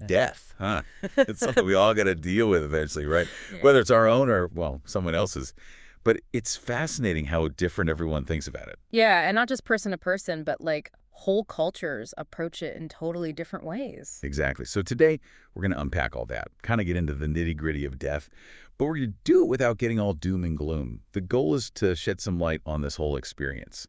death, huh? It's something we all got to deal with eventually, right? Yeah. Whether it's our own or, well, someone else's. But it's fascinating how different everyone thinks about it. Yeah, and not just person to person, but like whole cultures approach it in totally different ways. Exactly. So today, we're going to unpack all that, kind of get into the nitty-gritty of death, but we're going to do it without getting all doom and gloom. The goal is to shed some light on this whole experience,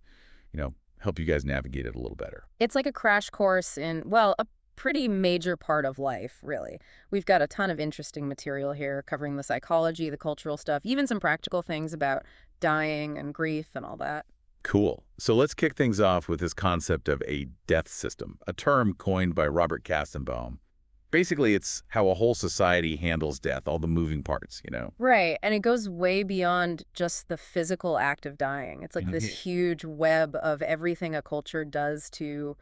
help you guys navigate it a little better. It's like a crash course in, well, a pretty major part of life, really. We've got a ton of interesting material here covering the psychology, the cultural stuff, even some practical things about dying and grief and all that. Cool. So let's kick things off with this concept of a death system, a term coined by Robert Kastenbaum. Basically, it's how a whole society handles death, all the moving parts. Right, and it goes way beyond just the physical act of dying. It's like this huge web of everything a culture does to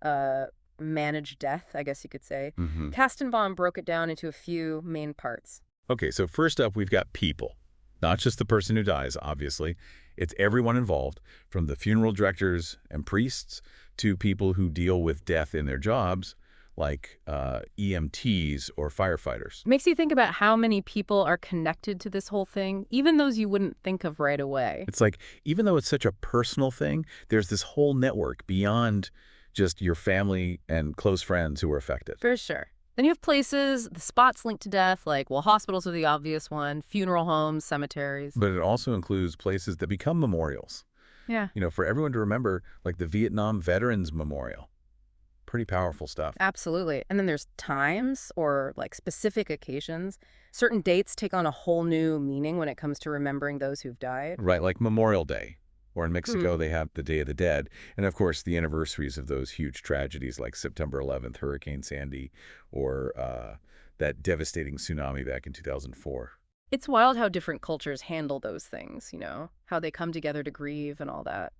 uh, manage death, I guess you could say. Mm-hmm. Kastenbaum broke it down into a few main parts. Okay, so first up, we've got people. Not just the person who dies, obviously. It's everyone involved, from the funeral directors and priests to people who deal with death in their jobs, like EMTs or firefighters. Makes you think about how many people are connected to this whole thing, even those you wouldn't think of right away. It's like, even though it's such a personal thing, there's this whole network beyond just your family and close friends who are affected. For sure. Then you have places, the spots linked to death, like, well, hospitals are the obvious one, funeral homes, cemeteries. But it also includes places that become memorials. Yeah. For everyone to remember, like the Vietnam Veterans Memorial. Pretty powerful stuff. Absolutely. And then there's times or like specific occasions. Certain dates take on a whole new meaning when it comes to remembering those who've died. Right, like Memorial Day. Or in Mexico, they have the Day of the Dead. And of course, the anniversaries of those huge tragedies like September 11th, Hurricane Sandy, or that devastating tsunami back in 2004. It's wild how different cultures handle those things, how they come together to grieve and all that.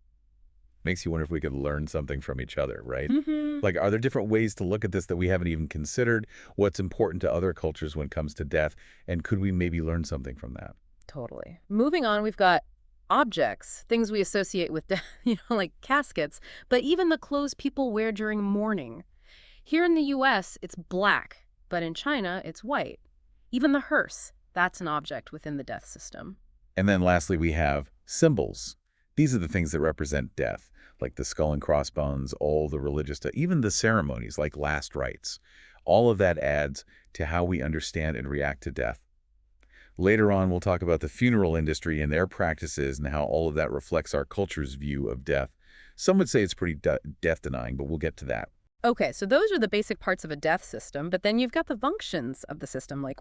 Makes you wonder if we could learn something from each other, right? Mm-hmm. Like, are there different ways to look at this that we haven't even considered? What's important to other cultures when it comes to death? And could we maybe learn something from that? Totally. Moving on, we've got objects, things we associate with death, like caskets, but even the clothes people wear during mourning. Here in the U.S., it's black, but in China, it's white. Even the hearse, that's an object within the death system. And then lastly, we have symbols. These are the things that represent death, like the skull and crossbones, all the religious stuff, even the ceremonies like last rites. All of that adds to how we understand and react to death. Later on, we'll talk about the funeral industry and their practices and how all of that reflects our culture's view of death. Some would say it's pretty death-denying, but we'll get to that. Okay, so those are the basic parts of a death system, but then you've got the functions of the system, like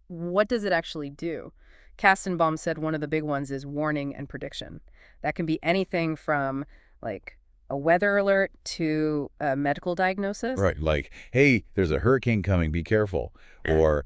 what does it actually do? Kastenbaum said one of the big ones is warning and prediction. That can be anything from, like, a weather alert to a medical diagnosis. Right, like, hey, there's a hurricane coming, be careful. Or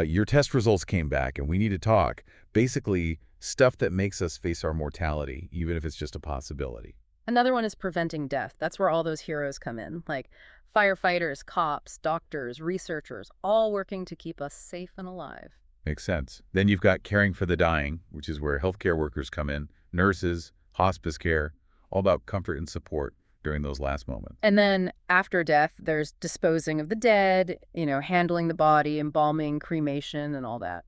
your test results came back and we need to talk. Basically, stuff that makes us face our mortality, even if it's just a possibility. Another one is preventing death. That's where all those heroes come in, like firefighters, cops, doctors, researchers, all working to keep us safe and alive. Makes sense. Then you've got caring for the dying, which is where healthcare workers come in, nurses, hospice care, all about comfort and support during those last moments. And then after death, there's disposing of the dead, handling the body, embalming, cremation, and all that.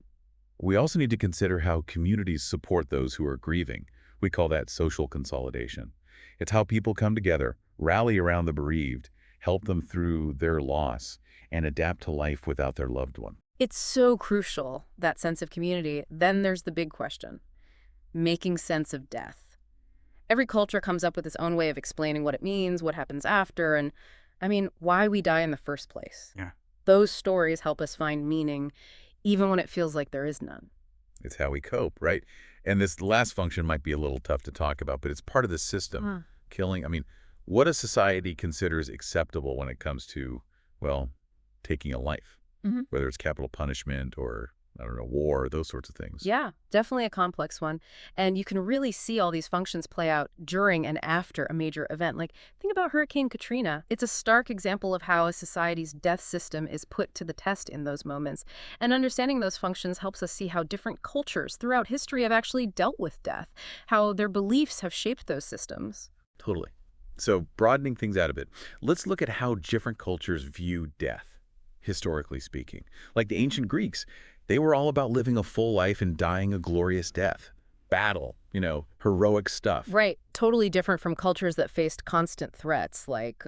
We also need to consider how communities support those who are grieving. We call that social consolidation. It's how people come together, rally around the bereaved, help them through their loss, and adapt to life without their loved one. It's so crucial, that sense of community. Then there's the big question, making sense of death. Every culture comes up with its own way of explaining what it means, what happens after, and, why we die in the first place. Yeah. Those stories help us find meaning, even when it feels like there is none. It's how we cope, right? And this last function might be a little tough to talk about, but it's part of the system. Killing, what a society considers acceptable when it comes to, well, taking a life. Whether it's capital punishment or, war, those sorts of things. Yeah, definitely a complex one. And you can really see all these functions play out during and after a major event. Like, think about Hurricane Katrina. It's a stark example of how a society's death system is put to the test in those moments. And understanding those functions helps us see how different cultures throughout history have actually dealt with death, how their beliefs have shaped those systems. Totally. So broadening things out a bit, let's look at how different cultures view death. historically speaking. Like the ancient Greeks, they were all about living a full life and dying a glorious death. Battle, heroic stuff. Right. Totally different from cultures that faced constant threats like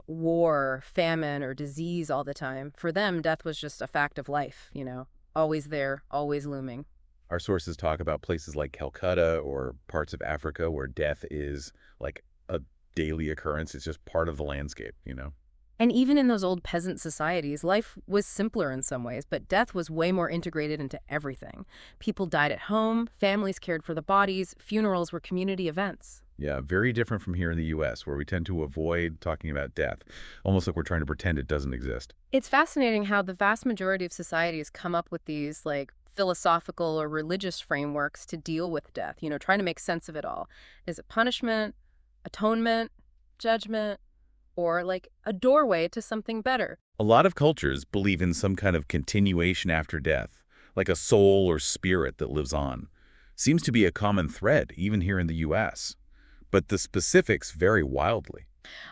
war, famine, or disease all the time. For them, death was just a fact of life, always there, always looming. Our sources talk about places like Calcutta or parts of Africa where death is like a daily occurrence. It's just part of the landscape. And even in those old peasant societies, life was simpler in some ways, but death was way more integrated into everything. People died at home, families cared for the bodies, funerals were community events. Yeah, very different from here in the U.S., where we tend to avoid talking about death, almost like we're trying to pretend it doesn't exist. It's fascinating how the vast majority of societies come up with these, like, philosophical or religious frameworks to deal with death, trying to make sense of it all. Is it punishment, atonement, judgment, or like a doorway to something better? A lot of cultures believe in some kind of continuation after death, like a soul or spirit that lives on. Seems to be a common thread, even here in the U.S. But the specifics vary wildly.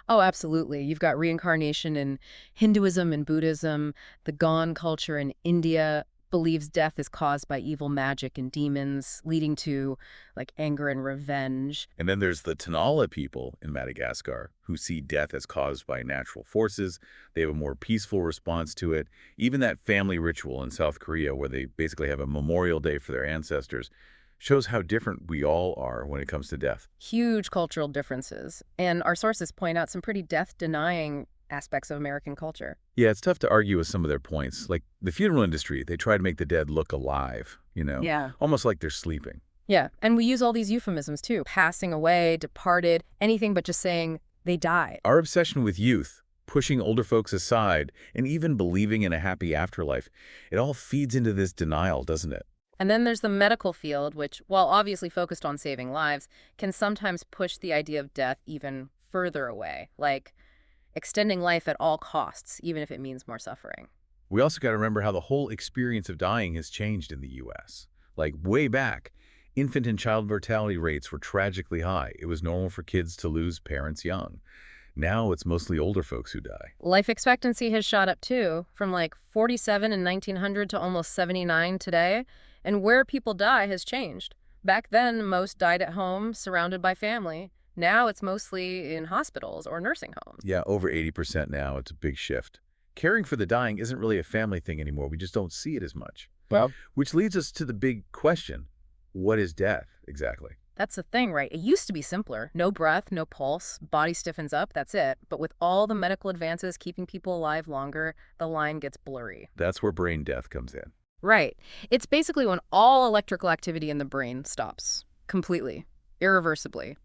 Oh, absolutely. You've got reincarnation in Hinduism and Buddhism. The Gone culture in India believes death is caused by evil magic and demons, leading to like anger and revenge. And then there's the Tanala people in Madagascar who see death as caused by natural forces. They have a more peaceful response to it. Even that family ritual in South Korea where they basically have a memorial day for their ancestors shows how different we all are when it comes to death. Huge cultural differences. And our sources point out some pretty death-denying aspects of American culture. Yeah, it's tough to argue with some of their points. Like the funeral industry, they try to make the dead look alive, Yeah. almost like they're sleeping. Yeah, and we use all these euphemisms too. Passing away, departed, anything but just saying they died. Our obsession with youth, pushing older folks aside, and even believing in a happy afterlife, it all feeds into this denial, doesn't it? And then there's the medical field, which, while obviously focused on saving lives, can sometimes push the idea of death even further away, like extending life at all costs, even if it means more suffering. We also got to remember how the whole experience of dying has changed in the U.S. Like way back, infant and child mortality rates were tragically high. It was normal for kids to lose parents young. Now it's mostly older folks who die. Life expectancy has shot up too, from like 47 in 1900 to almost 79 today. And where people die has changed. Back then, most died at home, surrounded by family. Now it's mostly in hospitals or nursing homes. Yeah, over 80% now. It's a big shift. Caring for the dying isn't really a family thing anymore. We just don't see it as much. Well, Which leads us to the big question. What is death, exactly? that's the thing, right? It used to be simpler. No breath, no pulse, body stiffens up, that's it. But with all the medical advances keeping people alive longer, the line gets blurry. That's where brain death comes in. Right. It's basically when all electrical activity in the brain stops. Completely. Irreversibly.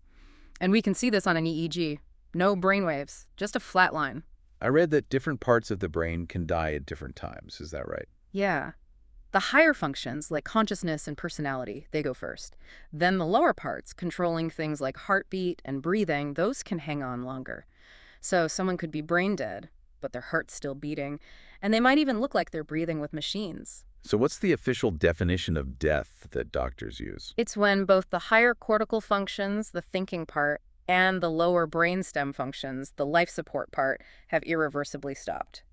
And we can see this on an EEG. No brainwaves, just a flat line. I read that different parts of the brain can die at different times. Is that right? Yeah. The higher functions, like consciousness and personality, they go first. Then the lower parts, controlling things like heartbeat and breathing, those can hang on longer. So someone could be brain dead, but their heart's still beating, and they might even look like they're breathing with machines. So what's the official definition of death that doctors use? It's when both the higher cortical functions, the thinking part, and the lower brainstem functions, the life support part, have irreversibly stopped.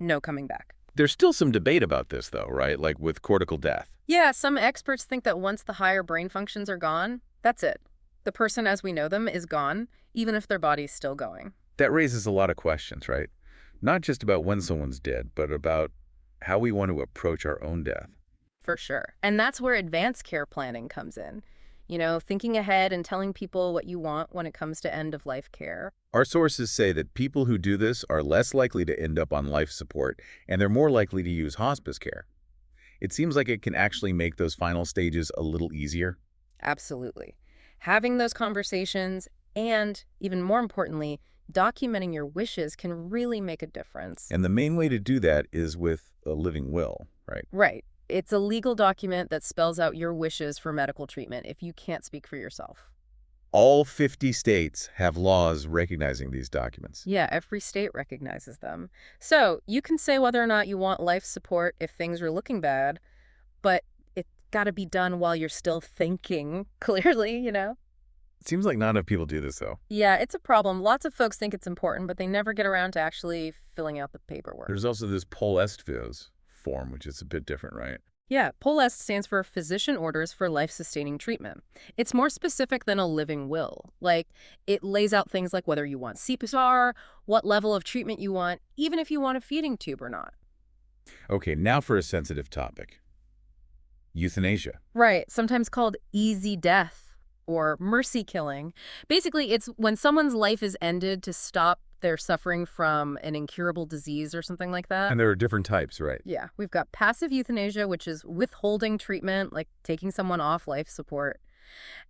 No coming back. There's still some debate about this, though, right? Like with cortical death. Yeah, some experts think that once the higher brain functions are gone, that's it. The person as we know them is gone, even if their body's still going. That raises a lot of questions, right? Not just about when someone's dead, but about how we want to approach our own death. For sure. And that's where advanced care planning comes in. Thinking ahead and telling people what you want when it comes to end-of-life care. Our sources say that people who do this are less likely to end up on life support, and they're more likely to use hospice care. It seems like it can actually make those final stages a little easier. Absolutely. Having those conversations and, even more importantly, documenting your wishes can really make a difference. And the main way to do that is with a living will, right? Right. It's a legal document that spells out your wishes for medical treatment if you can't speak for yourself. All 50 states have laws recognizing these documents. Yeah, every state recognizes them. So you can say whether or not you want life support if things are looking bad, but it's got to be done while you're still thinking clearly. Seems like not enough people do this, though. Yeah, it's a problem. Lots of folks think it's important, but they never get around to actually filling out the paperwork. There's also this Pol Est form, which is a bit different, right? Yeah, POLEST stands for Physician Orders for Life-Sustaining Treatment. It's more specific than a living will. Like, it lays out things like whether you want CPR, what level of treatment you want, even if you want a feeding tube or not. Okay, now for a sensitive topic. Euthanasia. Right, sometimes called easy death or mercy killing. Basically, it's when someone's life is ended to stop their suffering from an incurable disease or something like that. And there are different types, right? Yeah, we've got passive euthanasia, which is withholding treatment, like taking someone off life support.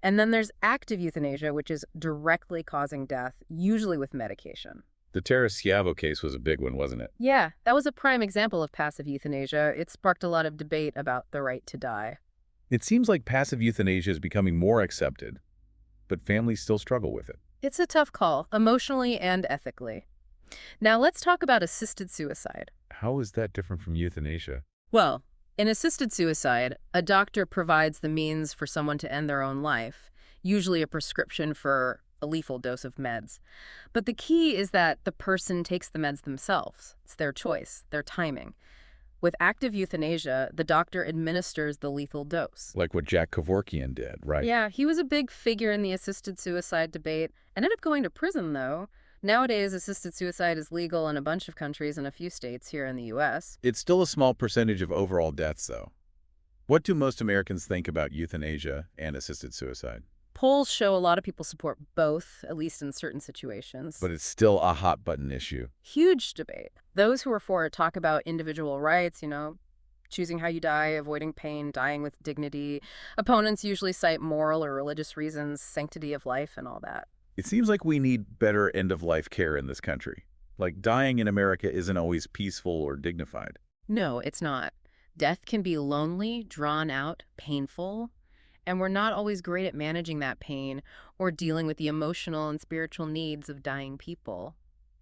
And then there's active euthanasia, which is directly causing death, usually with medication. The Terra Schiavo case was a big one, wasn't it? Yeah, that was a prime example of passive euthanasia. It sparked a lot of debate about the right to die. It seems like passive euthanasia is becoming more accepted, but families still struggle with it. It's a tough call, emotionally and ethically. Now let's talk about assisted suicide. How is that different from euthanasia? Well, in assisted suicide, a doctor provides the means for someone to end their own life, usually a prescription for a lethal dose of meds. But the key is that the person takes the meds themselves. It's their choice, their timing. With active euthanasia, the doctor administers the lethal dose. Like what Jack Kevorkian did, right? Yeah, he was a big figure in the assisted suicide debate. Ended up going to prison, though. Nowadays, assisted suicide is legal in a bunch of countries and a few states here in the U.S. It's still a small percentage of overall deaths, though. What do most Americans think about euthanasia and assisted suicide? Polls show a lot of people support both, at least in certain situations. But it's still a hot-button issue. Huge debate. Those who are for it talk about individual rights, choosing how you die, avoiding pain, dying with dignity. Opponents usually cite moral or religious reasons, sanctity of life, and all that. It seems like we need better end-of-life care in this country. Like, dying in America isn't always peaceful or dignified. No, it's not. Death can be lonely, drawn out, painful, and we're not always great at managing that pain or dealing with the emotional and spiritual needs of dying people.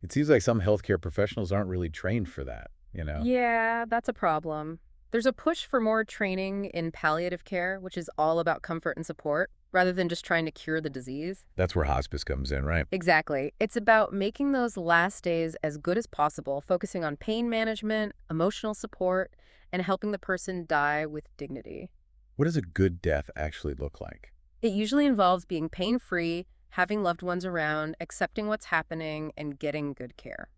It seems like some healthcare professionals aren't really trained for that. Yeah, that's a problem. There's a push for more training in palliative care, which is all about comfort and support, rather than just trying to cure the disease. That's where hospice comes in, right? Exactly. It's about making those last days as good as possible, focusing on pain management, emotional support, and helping the person die with dignity. What does a good death actually look like? It usually involves being pain-free, having loved ones around, accepting what's happening, and getting good care.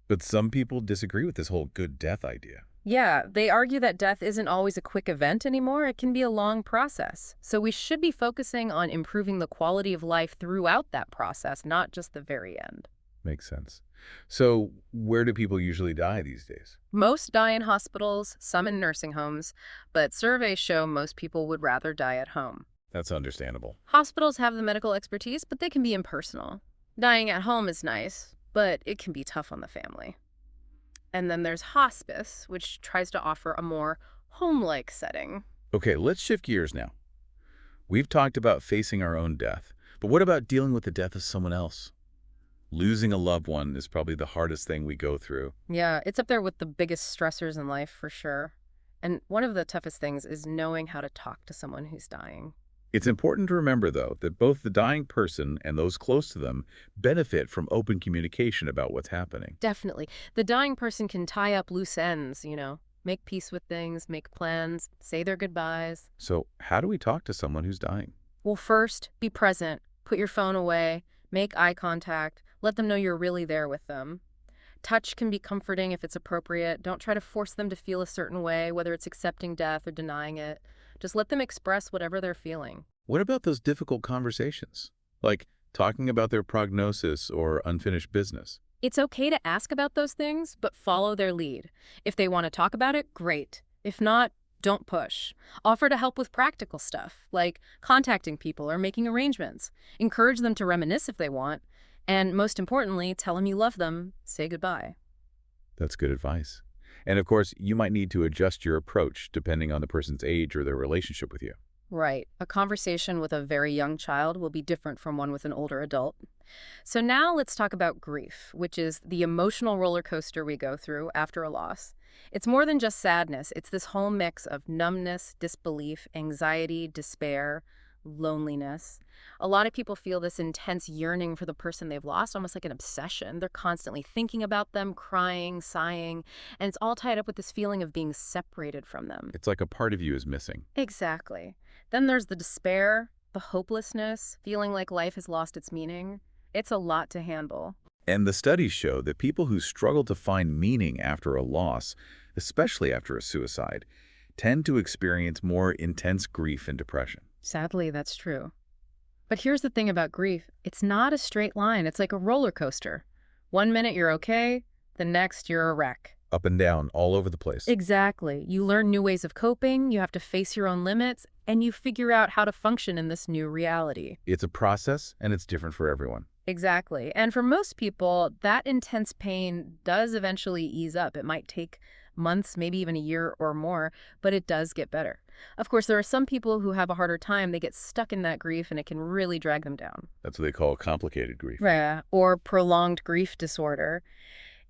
But some people disagree with this whole good death idea. Yeah, they argue that death isn't always a quick event anymore. It can be a long process. So we should be focusing on improving the quality of life throughout that process, not just the very end. Makes sense. So where do people usually die these days? Most die in hospitals, some in nursing homes, but surveys show most people would rather die at home. That's understandable. Hospitals have the medical expertise, but they can be impersonal. Dying at home is nice, but it can be tough on the family. And then there's hospice, which tries to offer a more home-like setting. Okay, let's shift gears now. We've talked about facing our own death, but what about dealing with the death of someone else? Losing a loved one is probably the hardest thing we go through. Yeah, it's up there with the biggest stressors in life for sure. And one of the toughest things is knowing how to talk to someone who's dying. It's important to remember, though, that both the dying person and those close to them benefit from open communication about what's happening. Definitely. The dying person can tie up loose ends, make peace with things, make plans, say their goodbyes. So how do we talk to someone who's dying? Well, first, be present. Put your phone away. Make eye contact. Let them know you're really there with them. Touch can be comforting if it's appropriate. Don't try to force them to feel a certain way, whether it's accepting death or denying it. Just let them express whatever they're feeling. What about those difficult conversations? Like talking about their prognosis or unfinished business? It's okay to ask about those things, but follow their lead. If they want to talk about it, great. If not, don't push. Offer to help with practical stuff, like contacting people or making arrangements. Encourage them to reminisce if they want. And most importantly, tell them you love them. Say goodbye. That's good advice. And of course, you might need to adjust your approach depending on the person's age or their relationship with you. Right. A conversation with a very young child will be different from one with an older adult. So now let's talk about grief, which is the emotional roller coaster we go through after a loss. It's more than just sadness. It's this whole mix of numbness, disbelief, anxiety, despair, Loneliness. A lot of people feel this intense yearning for the person they've lost, almost like an obsession. They're constantly thinking about them, crying, sighing, and it's all tied up with this feeling of being separated from them. It's like a part of you is missing. Exactly. Then there's the despair, the hopelessness, feeling like life has lost its meaning. It's a lot to handle. And the studies show that people who struggle to find meaning after a loss, especially after a suicide, tend to experience more intense grief and depression. Sadly, that's true. But here's the thing about grief. It's not a straight line. It's like a roller coaster. One minute you're okay, the next you're a wreck. Up and down, all over the place. Exactly. You learn new ways of coping, you have to face your own limits, and you figure out how to function in this new reality. It's a process, and it's different for everyone. Exactly. And for most people, that intense pain does eventually ease up. It might take months, maybe even a year or more, but it does get better. Of course, there are some people who have a harder time. They get stuck in that grief and it can really drag them down. That's what they call complicated grief. Yeah. Or prolonged grief disorder.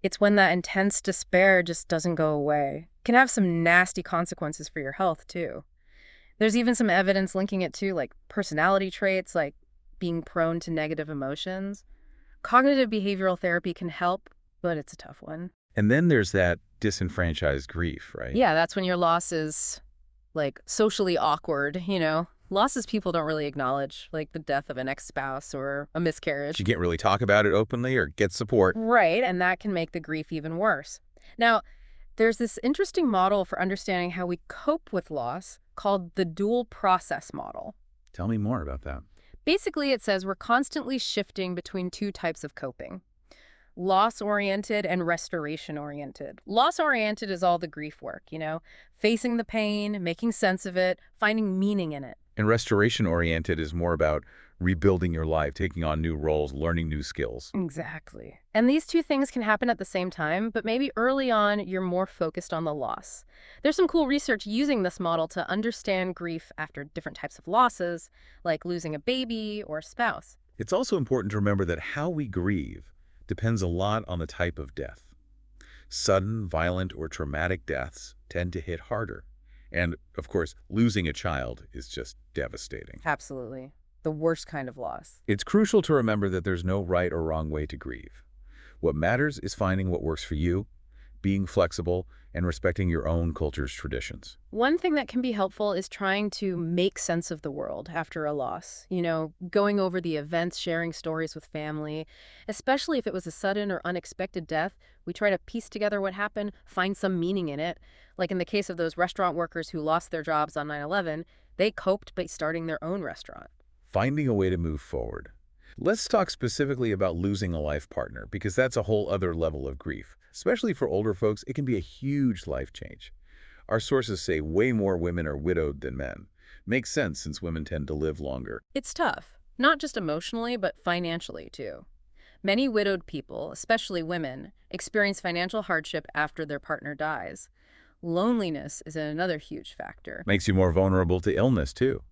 It's when that intense despair just doesn't go away. It can have some nasty consequences for your health, too. There's even some evidence linking it to like personality traits, like being prone to negative emotions. Cognitive behavioral therapy can help, but it's a tough one. And then there's that disenfranchised grief, right? Yeah, that's when your loss is like socially awkward, losses people don't really acknowledge, like the death of an ex-spouse or a miscarriage. You can't really talk about it openly or get support. Right, and that can make the grief even worse. Now, there's this interesting model for understanding how we cope with loss called the dual process model. Tell me more about that. Basically, it says we're constantly shifting between two types of coping. Loss-oriented and restoration-oriented. Loss-oriented is all the grief work, facing the pain, making sense of it, finding meaning in it. And restoration-oriented is more about rebuilding your life, taking on new roles, learning new skills. Exactly. And these two things can happen at the same time, but maybe early on you're more focused on the loss. There's some cool research using this model to understand grief after different types of losses, like losing a baby or a spouse. It's also important to remember that how we grieve depends a lot on the type of death. Sudden, violent, or traumatic deaths tend to hit harder. And, of course, losing a child is just devastating. Absolutely. The worst kind of loss. It's crucial to remember that there's no right or wrong way to grieve. What matters is finding what works for you, being flexible, and respecting your own culture's traditions. One thing that can be helpful is trying to make sense of the world after a loss. Going over the events, sharing stories with family. Especially if it was a sudden or unexpected death, we try to piece together what happened, find some meaning in it. Like in the case of those restaurant workers who lost their jobs on 9/11, they coped by starting their own restaurant. Finding a way to move forward. Let's talk specifically about losing a life partner, because that's a whole other level of grief. Especially for older folks, it can be a huge life change. Our sources say way more women are widowed than men. Makes sense since women tend to live longer. It's tough, not just emotionally, but financially, too. Many widowed people, especially women, experience financial hardship after their partner dies. Loneliness is another huge factor. Makes you more vulnerable to illness, too.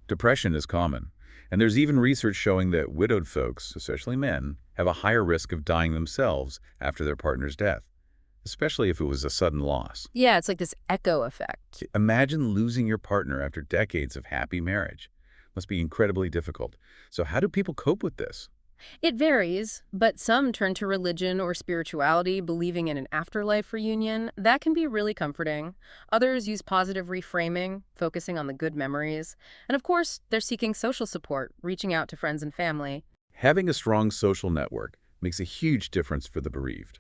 Depression is common. And there's even research showing that widowed folks, especially men, have a higher risk of dying themselves after their partner's death, especially if it was a sudden loss. Yeah, it's like this echo effect. Imagine losing your partner after decades of happy marriage. Must be incredibly difficult. So how do people cope with this? It varies, but some turn to religion or spirituality, believing in an afterlife reunion. That can be really comforting. Others use positive reframing, focusing on the good memories. And of course, they're seeking social support, reaching out to friends and family. Having a strong social network makes a huge difference for the bereaved,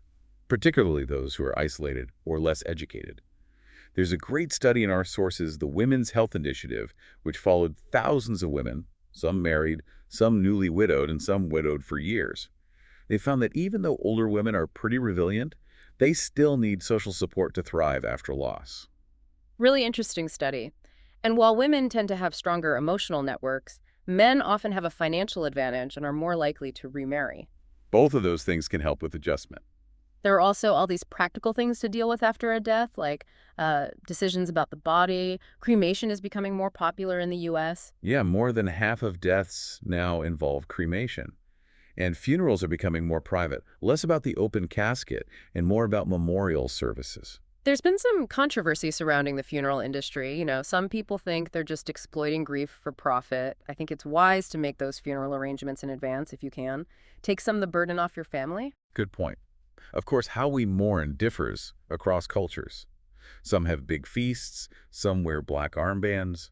particularly those who are isolated or less educated. There's a great study in our sources, the Women's Health Initiative, which followed thousands of women, some married, some newly widowed, and some widowed for years. They found that even though older women are pretty resilient, they still need social support to thrive after loss. Really interesting study. And while women tend to have stronger emotional networks, men often have a financial advantage and are more likely to remarry. Both of those things can help with adjustment. There are also all these practical things to deal with after a death, like decisions about the body. Cremation is becoming more popular in the U.S. Yeah, more than half of deaths now involve cremation. And funerals are becoming more private, less about the open casket and more about memorial services. There's been some controversy surrounding the funeral industry. Some people think they're just exploiting grief for profit. I think it's wise to make those funeral arrangements in advance if you can. Take some of the burden off your family. Good point. Of course, how we mourn differs across cultures. Some have big feasts, some wear black armbands.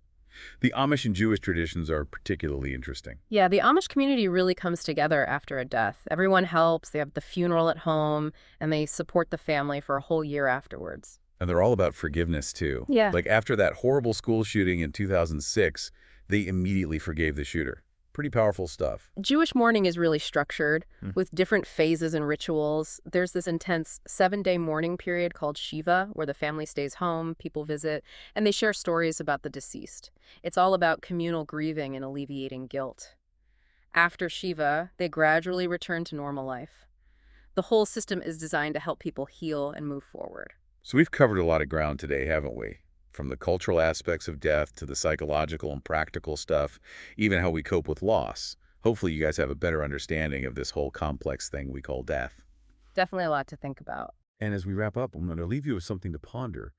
The Amish and Jewish traditions are particularly interesting. Yeah, the Amish community really comes together after a death. Everyone helps, they have the funeral at home, and they support the family for a whole year afterwards. And they're all about forgiveness, too. Yeah. Like after that horrible school shooting in 2006, they immediately forgave the shooter. Pretty powerful stuff. Jewish mourning is really structured with different phases and rituals. There's this intense 7-day mourning period called Shiva, where the family stays home, people visit, and they share stories about the deceased. It's all about communal grieving and alleviating guilt. After Shiva, they gradually return to normal life. The whole system is designed to help people heal and move forward. So we've covered a lot of ground today, haven't we? From the cultural aspects of death to the psychological and practical stuff, even how we cope with loss. Hopefully you guys have a better understanding of this whole complex thing we call death. Definitely a lot to think about. And as we wrap up, I'm going to leave you with something to ponder.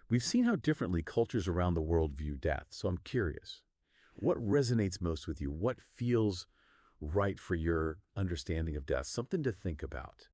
We've seen how differently cultures around the world view death, so I'm curious. What resonates most with you? What feels right for your understanding of death? Something to think about.